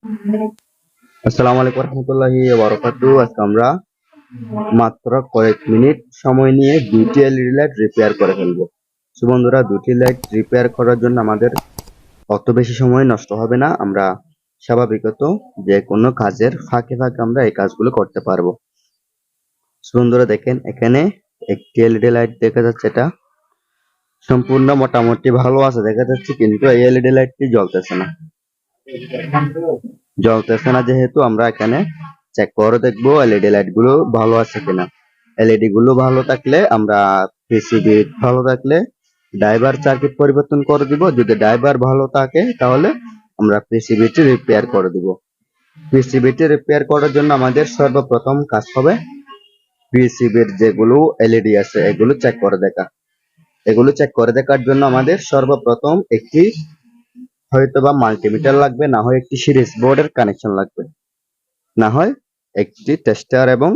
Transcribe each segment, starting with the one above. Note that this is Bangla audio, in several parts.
আসসালামু আলাইকুম রহমতুল্লাহি ওয়া বারাকাতুহু। আজকে আমরা মাত্র কয়েক মিনিট সময় নিয়ে দুটি এলইডি লাইট রিপেয়ার করে ফেলবো। সো বন্ধুরা, দুটি লাইট রিপেয়ার করার জন্য আমাদের অত বেশি সময় নষ্ট হবে না। আমরা স্বাভাবিকত যে কোনো কাজের ফাঁকে ফাঁকে আমরা এই কাজগুলো করতে পারবো। সো বন্ধুরা দেখেন, এখানে একটি এলইডি লাইট দেখা যাচ্ছে, এটা সম্পূর্ণ মোটামুটি ভালো আছে দেখা যাচ্ছে, কিন্তু এই এলইডি লাইটটি জ্বলতেছে না যেহেতু আমরা এখানে চেক করে দেখবো এলইডি লাইট গুলো ভালো আছে কিনা। এলইডি গুলো ভালো থাকলে আমরা পিসিবি ভালো থাকলে ড্রাইভার সার্কিট পরিবর্তন করে দিব। যদি ড্রাইভার ভালো থাকে তাহলে আমরা পিসিবিটি রিপেয়ার করে দিব। পিসিবিটি রিপেয়ার করার জন্য আমাদের সর্বপ্রথম কাজ হবে পিসিবির যেগুলো এলইডি আছে এগুলো চেক করে দেখা। এগুলো চেক করে দেখার জন্য আমাদের সর্বপ্রথম একটি হয়তোবা মাল্টিমিটার লাগবে, না হয় একটি সিরিজ বোর্ডের কানেকশন লাগবে, না হয় একটি টেস্টার। এবং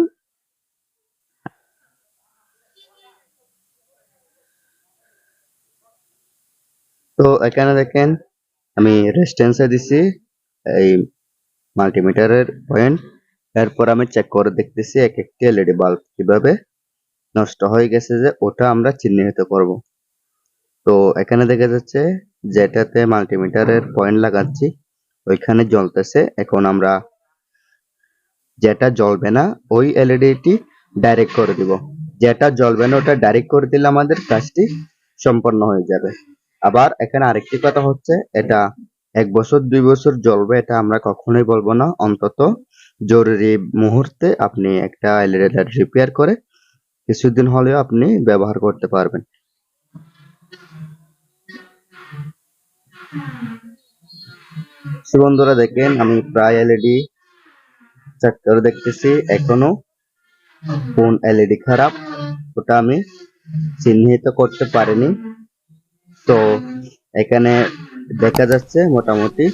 তো এখানে দেখেন আমি রেজিস্ট্যান্সে দিছি এই মাল্টিমিটারের পয়েন্ট। এরপর আমি চেক করে দেখতেছি এক একটি এলইডি বাল্ব কিভাবে নষ্ট হয়ে গেছে, যে ওটা আমরা চিহ্নিত করব। তো এখানে দেখা যাচ্ছে যেটাতে মাল্টিমিটারের পয়েন্ট লাগাচ্ছি ওইখানে জ্বলতেছে। এখন আমরা যেটা জ্বলবে না ওই এলইডিটি ডাইরেক্ট করে দিব। যেটা জ্বলবে না ওটা ডাইরেক্ট করে দিলে আমাদের কাজটি সম্পন্ন হয়ে যাবে। আবার এখানে আরেকটি কথা হচ্ছে, এটা 1 বছর 2 বছর জ্বলবে এটা আমরা কখনোই বলবো না। অন্তত জরুরি মুহূর্তে আপনি একটা এলইডি লাইট রিপেয়ার করে কিছুদিন হলেও আপনি ব্যবহার করতে পারবেন। বন্ধুরা দেখেন, আমি প্রায় এলইডি চেক করে দেখতেছি, এখনো কোন এলইডি খারাপ ওটা আমি চিহ্নিত করতে পারিনি। তো এখানে দেখা যাচ্ছে মোটামুটি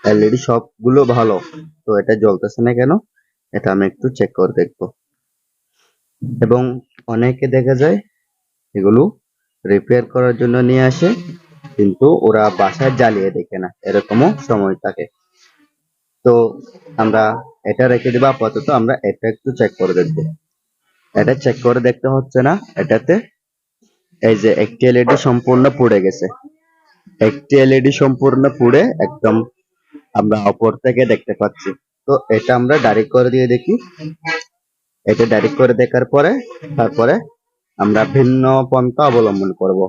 এলইডি সবগুলো ভালো। তো এটা জ্বলতেছে না কেন, এটা আমি একটু চেক করে দেখবো। এবং অনেকে দেখা যায় এগুলো রিপেয়ার করার জন্য নিয়ে আসে, কিন্তু ওরা বাসায় জ্বালিয়ে দেখে না, এরকমও সময় থাকে। তো আমরা এটা রেখে দেবো আপাতত। আমরা এটা একটু চেক করে দেখবো। এটা চেক করে দেখতে হচ্ছে না, এটাতে এই যে একটি এলইডি সম্পূর্ণ পুড়ে গেছে। একটি এলইডি সম্পূর্ণ পুড়ে একদম আমরা উপর থেকে দেখতে পাচ্ছি। তো এটা আমরা ডাইরেক্ট করে দিয়ে দেখি। এটা ডাইরেক্ট করে দেখার পরে তারপরে আমরা ভিন্ন পন্থা অবলম্বন করব।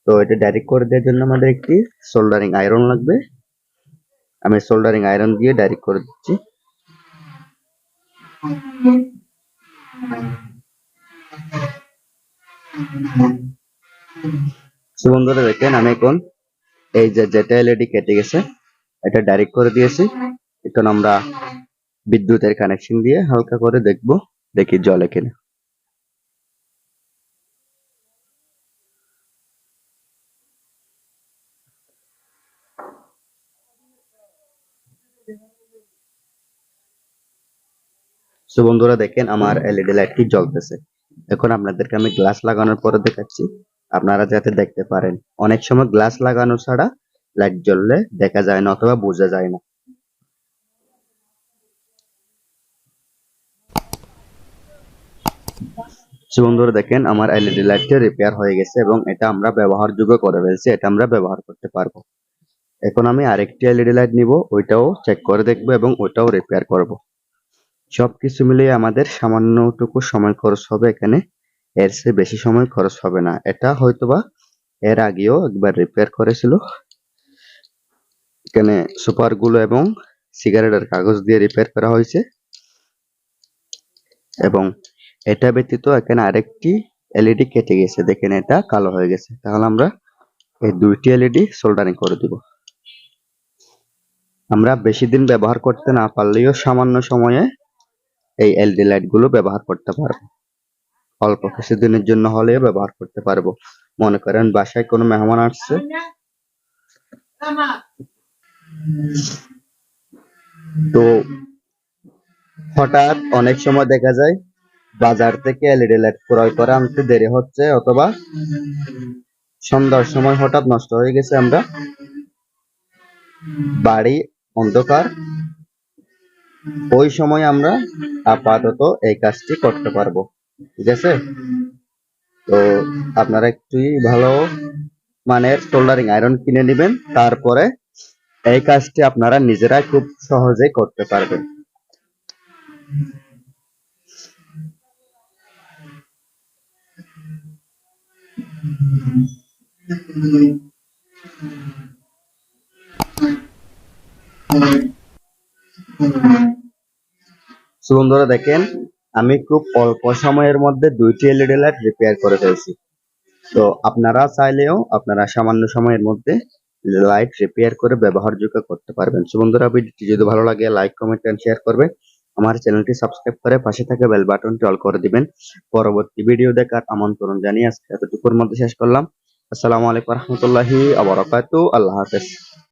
তো এটা ডাইরেক্ট করে দেওয়ার জন্য আমাদের একটি সোল্ডারিং আয়রন লাগবে। আমি সোল্ডারিং আয়রন দিয়ে ডাইরেক্ট করে দিচ্ছি। বন্ধুরা দেখেন, আমি এখন এই যে যেটা এলইডি কেটে গেছে এটা ডাইরেক্ট করে দিয়েছি। এখন আমরা বিদ্যুতের কানেকশন দিয়ে হালকা করে দেখবো, দেখি জ্বলে কিনা। বন্ধুরা দেখেন, আমার এলইডি লাইটটি জ্বলতেছে। এখন আপনাদেরকে আমি গ্লাস লাগানোর পরে দেখাচ্ছি, আপনারা যাতে দেখতে পারেন। অনেক সময় গ্লাস লাগানো ছাড়া লাইট জ্বললে দেখা যায় না অথবা বোঝা যায় না। বন্ধুরা দেখেন, আমার এলইডি লাইটটি রিপেয়ার হয়ে গেছে এবং এটা আমরা ব্যবহারযোগ্য করে ফেলছি। এটা আমরা ব্যবহার করতে পারবো। এখন আমি আরেকটি এলইডি লাইট নিব, ওইটাও চেক করে দেখবো এবং ওইটাও রিপেয়ার করব। সবকিছু মিলিয়ে আমাদের সামান্যটুকু সময় খরচ হবে এখানে, এর চেয়ে বেশি সময় খরচ হবে না। এটা হয়তোবা এর আগেও একবার রিপেয়ার করেছিল। এখানে সুপার গুলো এবং সিগারেটের কাগজ দিয়ে রিপেয়ার করা হয়েছে। এবং এটা ব্যতীত এখানে আরেকটি এলইডি কেটে গেছে, দেখেন এটা কালো হয়ে গেছে। তাহলে আমরা এই দুইটি এলইডি সোল্ডারিং করে দিব। আমরা বেশি দিন ব্যবহার করতে না পারলেও সামান্য সময়ে এই এলইডি লাইট গুলো ব্যবহার করতে পারবো। অল্প কিছুদিনের জন্য হলেও ব্যবহার করতে পারবো। মনে করেন বাসায় কোনো মেহমান আসছে, তো হঠাৎ অনেক সময় দেখা যায় বাজার থেকে এলইডি লাইট ক্রয় করে আনতে দেরি হচ্ছে, অথবা সন্ধ্যার সময় হঠাৎ নষ্ট হয়ে গেছে। আমরা বাড়ি অন্ধকার, ওই সময় আমরা আপাতত এই কাজটি করতে পারবো। ঠিক আছে, তো আপনারা একটু ভালো মানের সোল্ডারিং আয়রন কিনে নেবেন, তারপরে এই কাজটি আপনারা নিজেরাই খুব সহজেই করতে পারবেন। সো বন্ধুরা দেখেন, আমি খুব অল্প সময়ের মধ্যে 2টি এলইডি লাইট রিপেয়ার করে ফেলছি। তো আপনারা চাইলেও আপনারা সামান্য সময়ের মধ্যে লাইট রিপেয়ার করে ব্যবহারযোগ্য করতে পারবেন। সো বন্ধুরা, ভিডিওটি যদি ভালো লাগে লাইক, কমেন্ট এন্ড শেয়ার করবে। আমার চ্যানেলটি সাবস্ক্রাইব করে পাশে থাকা বেল বাটনটি অল করে দিবেন। পরবর্তী ভিডিও দেখার আমন্ত্রণ জানিয়ে আজকে এতটুকুর মধ্যে শেষ করলাম। আসসালামু আলাইকুম রহমতুল্লাহি ওয়া বারাকাতুহু। আল্লাহ হাফেজ।